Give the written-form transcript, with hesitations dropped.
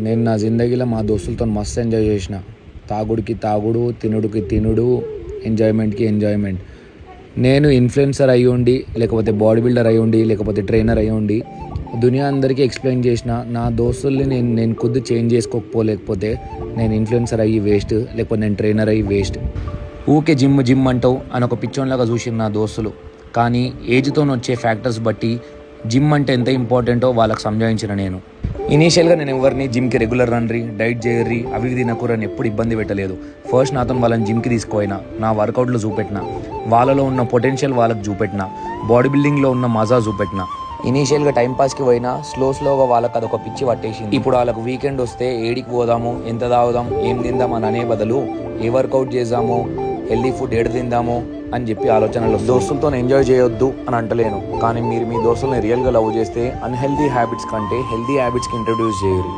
నేను నా జిందగీలో మా దోస్తులతో మస్తు ఎంజాయ్ చేసిన. తాగుడికి తాగుడు, తినుడికి తినుడు, ఎంజాయ్మెంట్కి ఎంజాయ్మెంట్. నేను ఇన్ఫ్లుయెన్సర్ అయ్యి ఉండి, లేకపోతే బాడీ బిల్డర్ అయ్యి ఉండి, లేకపోతే ట్రైనర్ అయ్యి ఉండి దునియా అందరికీ ఎక్స్ప్లెయిన్ చేసిన. నా దోస్తుల్ని నేను ఖుద్దు చేంజ్ చేసుకోకపోలేకపోతే నేను ఇన్ఫ్లుయెన్సర్ అయ్యి వేస్ట్, లేకపోతే నేను ట్రైనర్ అయ్యి వేస్ట్. ఊకే జిమ్ అంటావు అని ఒక పిచ్చోన్లాగా చూసిన నా దోస్తులు. కానీ ఏజ్తో వచ్చే ఫ్యాక్టర్స్ బట్టి జిమ్ అంటే ఎంత ఇంపార్టెంటో వాళ్ళకి సంజాయించిన నేను. ఇనీషియల్గా నేను ఎవరిని జిమ్కి రెగ్యులర్ రన్రీ, డైట్ చేయర్రి, అవి తినకూరని ఎప్పుడు ఇబ్బంది పెట్టలేదు. ఫస్ట్ నాతో వాళ్ళని జిమ్కి తీసుకుపోయినా, నా వర్కౌట్లు చూపెట్టిన, వాళ్ళలో ఉన్న పొటెన్షియల్ వాళ్ళకి చూపెట్టిన, బాడీ బిల్డింగ్లో ఉన్న మజా చూపెట్టిన. ఇనీషియల్గా టైంపాస్కి పోయినా స్లోగా వాళ్ళకి అదొక పిచ్చి పట్టేసింది. ఇప్పుడు వాళ్ళకు వీకెండ్ వస్తే ఏడికి పోదాము, ఎంత తాగుదాం, ఏం తిందాం అని అనే బదులు ఏ వర్కౌట్ చేద్దాము, హెల్దీ ఫుడ్ ఏడు తిందాము అని చెప్పి ఆలోచనలు. దోస్తులతో ఎంజాయ్ చేయొద్దు అని అంటలేను, కానీ మీరు మీ దోస్తుల్ని రియల్గా లవ్ చేస్తే అన్హెల్దీ హ్యాబిట్స్ కంటే హెల్దీ హ్యాబిట్స్కి ఇంట్రడ్యూస్ చేయరు.